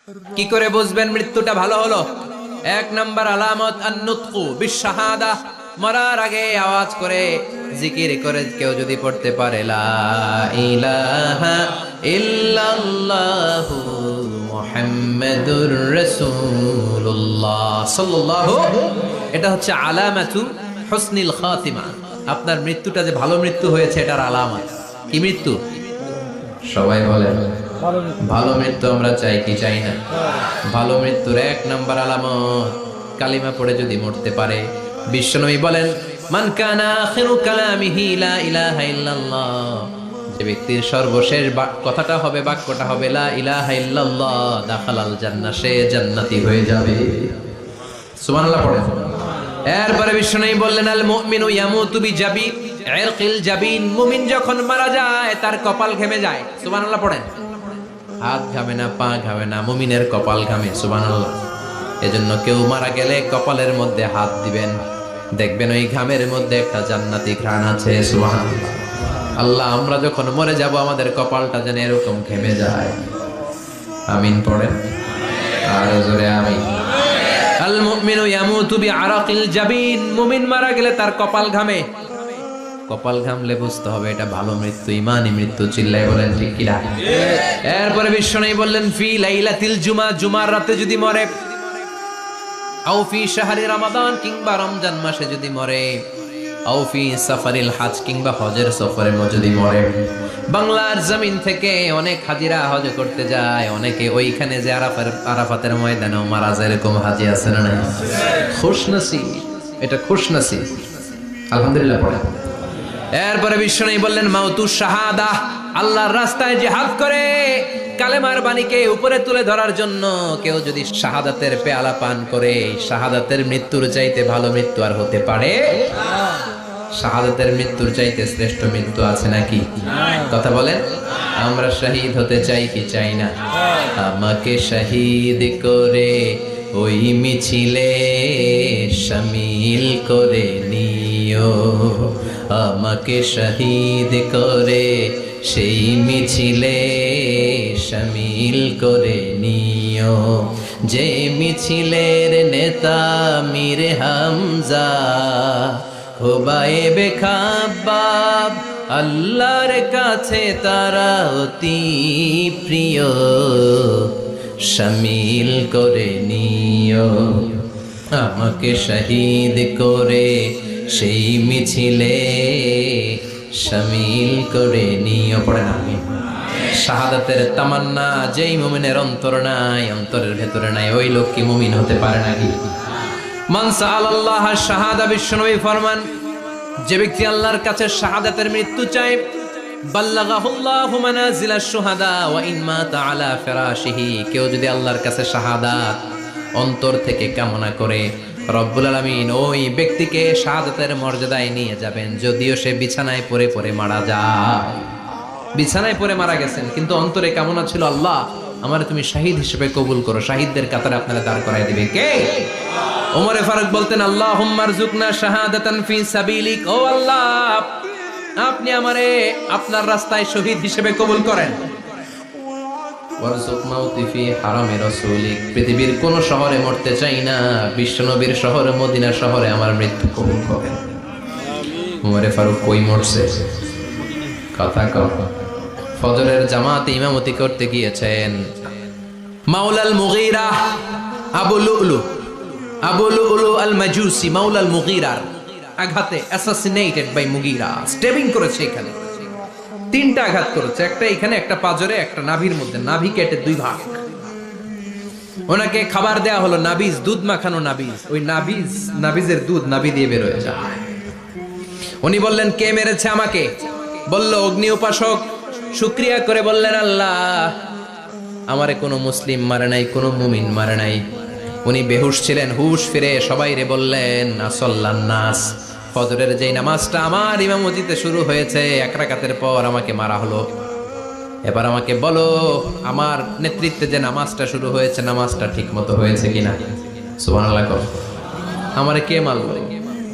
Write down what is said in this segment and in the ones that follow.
কি করে বুঝবেন মৃত্যুটা ভালো হলো? এক নাম্বার আলামত আন-নুতকু বিশ-শাহাদা, মরার আগে আওয়াজ করে জিকির করে কেউ যদি পড়তে পারে লা ইলাহা ইল্লাল্লাহু মুহাম্মাদুর রাসূলুল্লাহ সাল্লাল্লাহু, এটা হচ্ছে আলামাতু হুসনিল খাতিমা। আপনার মৃত্যুটা যে ভালো মৃত্যু হয়েছে এটার আলামত। কি মৃত্যু? সবাই বলেন ভালো মৃত্যু আমরা চাই কি চাই না? ভালো মৃত্যুর এক নাম্বার আলামত কালিমা পড়ে যদি মরতে পারে। বিশ্বনবী বলেন মান কানা আখিরু কালামিহি লা ইলাহা ইল্লাল্লাহ, যে ব্যক্তির সর্বশেষ কথাটা হবে, বাক্যটা হবে লা ইলাহা ইল্লাল্লাহ, দাখালাল জান্নাহ, সে জান্নাতি হয়ে যাবে। সুবহানাল্লাহ পড়েন। এরপরে বিশ্বনবী বললেন আল মুমিনু ইয়ামুতু বিজাবি ইরকিল জাবিন, মুমিন যখন মারা যায় তার কপাল ঘেমে যায়। সুবহানাল্লাহ পড়েন। হাত ঘামে না, পা ঘামে না, মুমিনের কপাল ঘামে। সুবহানাল্লাহ। এজন্য কেউ মারা গেলে কপালের মধ্যে হাত দিবেন, দেখবেন ওই ঘামের মধ্যে একটা জান্নাতি ঘ্রাণ আছে। সুবহানাল্লাহ। আল্লাহ, আমরা যখন মরে যাব আমাদের কপালটা যেন এরকম ঘেমে যায়। আমিন পড়েন আর জোরে আমিন। আল মুমিনু ইয়ামুতু বিআরাকিল জাবিন, মুমিন মারা গেলে তার কপাল ঘামে। কপাল ঘামলে বুঝতে হবে এটা ভালো মৃত্যু, ইমানি মৃত্যু। চিল্লায় বলেন ঠিক কিনা? এরপরে বিশ্বনবী বললেন ফি লাইলাতিল জুমা, জুমার রাতে যদি মরে, আও ফি শাহরি রমাদান, কিংবা রমজান মাসে যদি মরে, আও ফি সাফারিল হজ, কিংবা হজের সফরে যদি মরে। বাংলার জমিন থেকে অনেক হাজিরা হজ করতে যায়, অনেকে ওইখানে যে আরাফাতের ময়দানেও মারা যায়, এরকম হাজি আছে না নাই? খুশনসিব, এটা খুশনসিব। আলহামদুলিল্লাহ পড়ে। এরপরে বিশ্বনবী বললেন মাউতু শাহাদা, আল্লাহর রাস্তায় জিহাদ করে কালেমার বাণীকে উপরে তুলে ধরার জন্য কেউ যদি শাহাদাতের পেয়ালা পান করে, শাহাদাতের মৃত্যুর চাইতে ভালো মৃত্যু আর হতে পারে? শাহাদাতের মৃত্যুর চাইতে শ্রেষ্ঠ মৃত্যু আছে নাকি? কথা বলেন। আমরা শহীদ হতে চাই কি চাই না? আমাকে শহীদ করে ওই মিছিলে শামিল করে নিও, আমাকে শহীদ করে সেই মিছিলে শামিল করে নিও, যে মিছিলের নেতা মীর হামজা, খোবায়েবে খাব্বাব, আল্লাহর কাছে তারা অতি প্রিয়, শামিল করে নিও, আমাকে শহীদ করে সেই মিছিলে শামিল করে নিও। পড়ে না? শাহাদাতের তামান্না যেই মুমিনের অন্তর নাই, অন্তরের ভেতরে নাই, ওই লোক কি মুমিন হতে পারে নাকি? মান সাআলাল্লাহ শাহাদা, বিশ্বনবী ফরমান যে ব্যক্তি আল্লাহর কাছে শাহাদাতের মৃত্যু চায়, বাল্লাগাহুল্লাহু মানাজিলাশ শুহাদা ওয়া ইন মাতা আলা ফিরাশিহি, কেউ যদি আল্লাহর কাছে শাহাদাত অন্তর থেকে কামনা করে, রব্বুল আলামিন ওই ব্যক্তিকে শাহাদাতের মর্যাদায় নিয়ে যাবেন, যদিও সে বিছানায় পড়ে পড়ে মারা যায়। বিছানায় পড়ে মারা গেছেন, কিন্তু অন্তরে কামনা ছিল আল্লাহ আমার তুমি শহীদ হিসেবে কবুল করো। শহীদদের কাতারে আপনারা দাঁড় করায় দিবে কে? ওমরে ফারুক বলতেন আল্লাহুম্মা রযুকনা শাহাদাতান ফি সাবিলিক, ও আল্লাহ আপনি আমারে আপনার রাস্তায় শহীদ হিসেবে কবুল করেন। ওয়ারযুক মাউতি ফি হারামি রাসূলিক, পৃথিবীর কোন শহরে মরতে চাই না, বিশ্বনবীর শহর মদিনা শহরে আমার মৃত্যু কবুল করেন। ওমরে ফারুক কই মরছে? কথা কও। ফজরের জামাতে ইমামতি করতে গিয়েছেন মাওলাল মুগীরা আবু লুলু আল মাজুসি, মাওলাল মুগীরার আঘাতে অ্যাসাসিনেটেড বাই মুগীরা, স্টেবিং করেছে। এখানে তিনটা আঘাত করেছে, একটা এখানে, একটা পাজরে, একটা নাভির মধ্যে, নাভি কেটে দুই ভাগ। ওনাকে খাবার দেয়া হলো নাবিজ, দুধ মাখানো নাবিজ। ওই নাবিজের দুধ নাভি দিয়ে বের হয়ে যায়। উনি বললেন কে মেরেছে আমাকে? বলল অগ্নি উপাসক। শুকরিয়া করে বললেন আল্লাহ আমারে কোনো মুসলিম মারে নাই, কোনো মুমিন মারে নাই। উনি বেহুশ ছিলেন, হুশ ফিরে সবাই রে বললেন আসল্লান নাস, ফজরের যেই নামাজটা আমার ইমামতিতে শুরু হয়েছে, এক রাকাতের পর আমাকে মারা হলো। এবার আমাকে বলো আমার নেতৃত্বে যে নামাজটা শুরু হয়েছে, নামাজটা ঠিক মতো হয়েছে কিনা? সুবহানাল্লাহ। আমারে কে মারলো?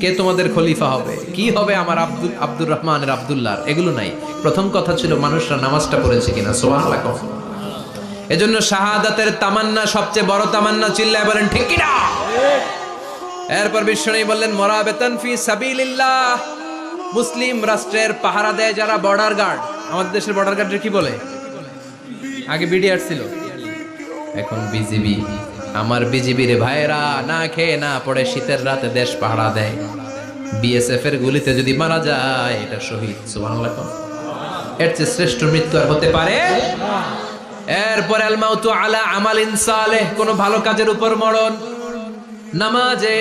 কে তোমাদের খলিফা হবে? কি হবে আমার আব্দুর রহমানের আব্দুল্লাহ? এগুলো নাই। প্রথম কথা ছিল মানুষরা নামাজটা পড়েছে কিনা। সুবহানাল্লাহ। এজন্য শাহাদাতের তামান্না সবচেয়ে বড় তামান্না, চিল্লায় বলেন ঠিক কি না? এরপর বিশ্বনবী বললেন মুরাবিতান ফি সাবিলিল্লাহ, মুসলিম রাষ্ট্রের পাহারা দেয় যারা বর্ডার গার্ড। আমাদের দেশের বর্ডার গার্ডের কি বলে? আগে বিডিআর ছিল, এখন বিজিবি। আমার বিজিবির ভাইয়েরা না খেয়ে না পড়ে শীতের রাতে দেশ পাহারা দেয়। বিএসএফ এর গুলিতে যদি মারা যায় এটা শহীদ। সুবহানাল্লাহ। এর চেয়ে শ্রেষ্ঠ মৃত্যু আর হতে পারে? এরপর আল মাউতু আলা আমালিন সালেহ, কোন ভালো কাজের উপর মরণ। নামাজে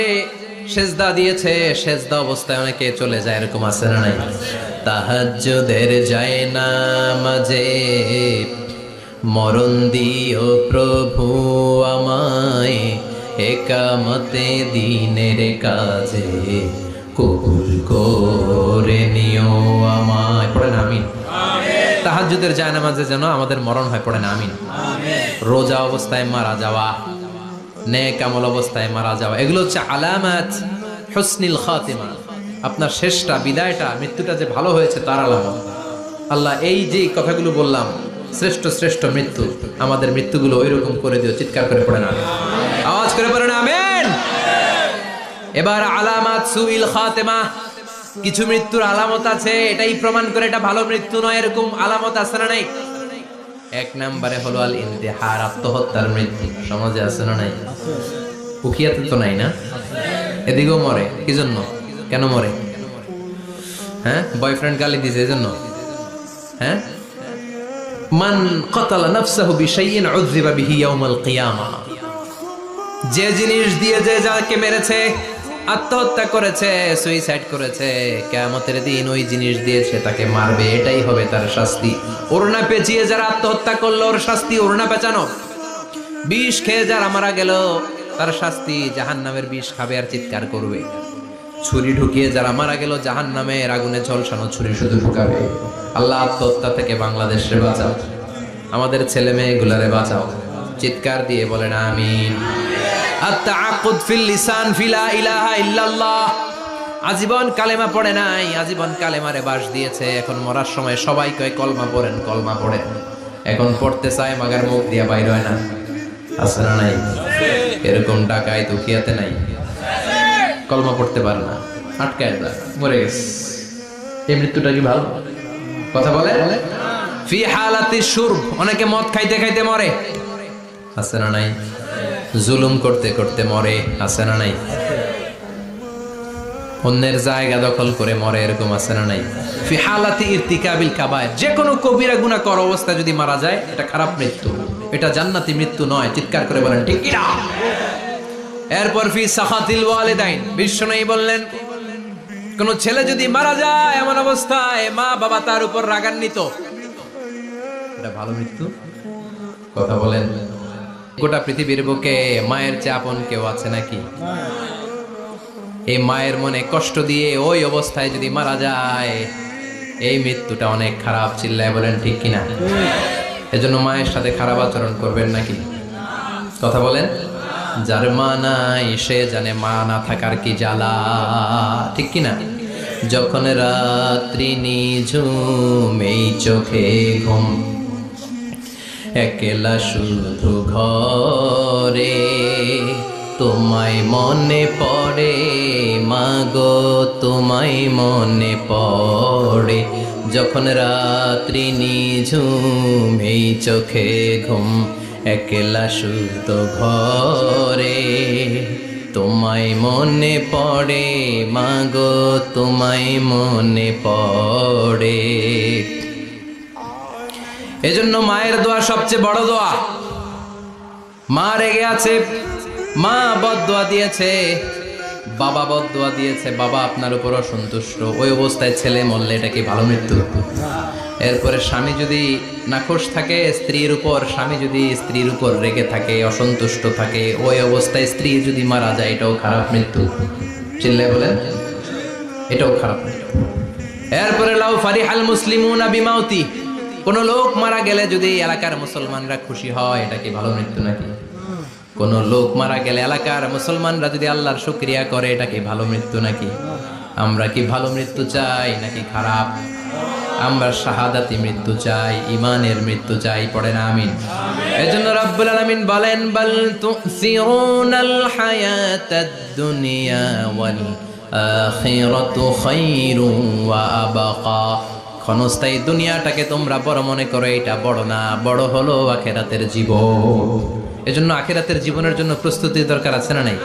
সেজদা দিয়েছে, সেজদা অবস্থায় অনেকে চলে যায়, এরকম আছে না নাই? তাহাজ্জুদের যায় নামাজে মরণ দিও প্রভু আমায়, একামতে দিনের কাজে কবুল করে নিও আমায়। পড়েন আমিন। তাহাজ্জুদের যায় নামাজে যেন আমাদের মরণ হয়, পড়েন আমিন। রোজা অবস্থায় মারা যাওয়া, নেক আমল অবস্থায় মারা যাওয়া, এগুলো হচ্ছে আলামাত হুসনিল খাতিমা। আপনার শেষটা, বিদায়টা, মৃত্যুটা যে ভালো হয়েছে তার আলামত। আল্লাহ এই যে কথাগুলো বললাম, শ্রেষ্ঠ শ্রেষ্ঠ মৃত্যু, আমাদের মৃত্যুগুলো ওইরকম করে দিও। চিৎকার করে পড়েন আমিন, আওয়াজ করে পড়েন আমিন। এবার আলামাত সুইল খাতিমা, কিছু মৃত্যুর আলামত আছে, এটাই প্রমাণ করে এটা ভালো মৃত্যু নয়, এরকম আলামত আছে না নাই? এক নম্বরে হলো আল ইন্তিহার, আত্মহত্যার মৃত্যু। সমাজে আছে না নাই? উখিয়াতে তো নাই না? এদিকেও মরে, কি জন্য? কেন মরে? হ্যাঁ, বয়ফ্রেন্ড গালি দিয়েছে এজন্য? হ্যাঁ, মান ক্বাতালা নাফসাহু বিশাইইন উযযিবা বিহি ইয়াউমাল কিয়ামা, যে জিনিস দিয়ে যে যাকে মেরেছে, আত্মহত্যা করেছে, সুইসাইড করেছে, কিয়ামতের দিন ওই জিনিস দিয়ে সে তাকে মারবে, এটাই হবে তার শাস্তি। ওড়না পেঁচিয়ে যারা আত্মহত্যা করলো ওর শাস্তি ওড়না পেঁচানো। বিষ খেয়ে যারা মারা গেল তার শাস্তি জাহান্নামের বিষ খাবে আর চিৎকার করবে। ছুরি ঢুকিয়ে যারা মারা গেল জাহান্নামের আগুনে ঝলসানো ছুরি শুধু ঢুকাবে। আল্লাহ আত্মহত্যা থেকে বাংলাদেশে বাঁচাও, আমাদের ছেলে মেয়েগুলারে বাঁচাও। চিৎকার দিয়ে বলেন আমিন। আত-তাআক্কুদ ফিল লিসান ফি লা ইলাহা ইল্লাল্লাহ, আজীবন কালেমা পড়ে নাই, আজীবন কালেমারে বাস দিয়েছে, এখন মরার সময় সবাই কয় কলমা পড়েন, কলমা পড়েন। এখন পড়তে চায় মাগার মুখ দিয়া বাইর হয় না, আছে না নাই? এরকম টাকায় দুখিয়াতে নাই, কলমা পড়তে পারে না, আটকায় যায়, মরে গেছে। এই মৃত্যুটা কি ভালো কথা বলে? ফি হালাতি শুরব, অনেকে মদ খাইতে খাইতে মরে, আছে না নাই? জুলুম করতে করতে মরে, আছে না নাই? অন্যের জায়গা দখল করে মরে, এরকম আছে না নাই? ফি হালাতি ইরতিকাবিল কাবায়ের, যে কোনো কবিরা গুনাহ করা অবস্থায় যদি মারা যায় এটা খারাপ মৃত্যু, এটা জান্নাতি মৃত্যু নয়। চিৎকার করে বলেন ঠিক কি না? এরপর ফি সাখাতিল ওয়ালিদাইন, বিশ্বনবী বললেন কোন ছেলে যদি মারা যায় এমন অবস্থায় মা বাবা তার উপর রাগান্বিত, এটা ভালো মৃত্যু? কথা বলেন। গোটা পৃথিবীর বুকে মায়ের চেয়ে আপন কেউ আছে নাকি? এই মায়ের মনে কষ্ট দিয়ে ওই অবস্থায় যদি মারা যায় এই মৃত্যুটা অনেক খারাপ। চিল্লায় বলেন ঠিক কিনা? এজন্য মায়ের সাথে খারাপ আচরণ করবেন নাকি? কথা বলেন। যার মা নাই সে জানে মা না থাকার কি জ্বালা, ঠিক কিনা? যখন রাত্রি নিঝুম এই চোখে ঘুম, একলা শুধু ঘরে তোমায় মনে পড়ে মাগো, তোমায় মনে পড়ে। যখন রাত্রি নিঝুম এই চোখে ঘুম, একলা শুধু ঘরে তোমায় মনে পড়ে মাগো, তোমায় মনে পড়ে। এজন্য মায়ের দোয়া সবচেয়ে বড় দোয়া। মা রেগে আছে, মা বদদোয়া দিয়েছে, বাবা বদদোয়া দিয়েছে, বাবা আপনার উপর অসন্তুষ্ট, ওই অবস্থায় ছেলে মরলে এটা কি ভালো মৃত্যু? এরপরে স্বামী যদি নাখোশ থাকে স্ত্রীর উপর, স্বামী যদি স্ত্রীর উপর রেগে থাকে, অসন্তুষ্ট থাকে, ওই অবস্থায় স্ত্রী যদি মারা যায় এটাও খারাপ মৃত্যু। চিল্লায় বলেন এটাও খারাপ মৃত্যু। এরপরে লাউ ফারিহাল মুসলিমুনা বিমাউতি, কোন লোক মারা গেলে যদি এলাকার মুসলমানরা খুশি হয় এটা কি ভালো মৃত্যু নাকি? কোন লোক মারা গেলে এলাকার মুসলমানরা যদি আল্লাহর শুকরিয়া করে এটা কি ভালো মৃত্যু নাকি? আমরা কি ভালো মৃত্যু চাই নাকি খারাপ? আমরা শাহাদাতি মৃত্যু চাই, ইমানের মৃত্যু চাই, পড়েন আমিন। এজন্য রাব্বুল আলামিন বলেন বাল তুসিরুনাল হায়াতাদ দুনিয়া ওয়াল আখিরাতু খায়রুন ওয়া আবকা। ক্ষণস্থায়ী দুনিয়াটাকে তোমরা বড় মনে করো, এটা বড় না, বড় হলো আখিরাতের জীবন। এজন্য আখিরাতের জীবনের জন্য প্রস্তুতির দরকার আছে না নাই?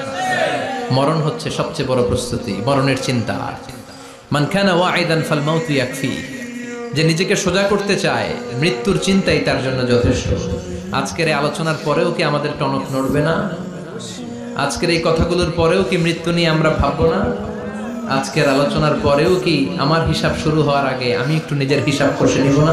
মরণ হচ্ছে সবচেয়ে বড় প্রস্তুতি, মরণের চিন্তা। মান কানা ওয়াইদান ফাল মাউতু ইয়াকফি। যে নিজেকে সোজা করতে চায়, মৃত্যুর চিন্তাই তার জন্য যথেষ্ট। আজকের এই আলোচনার পরেও কি আমাদের টনক নড়বে না? আজকের এই কথাগুলোর পরেও কি মৃত্যু নিয়ে আমরা ভাববো না? আজকের আলোচনার পরেও কি আমার হিসাব শুরু হওয়ার আগে আমি একটু নিজের হিসাব কষে নিব না?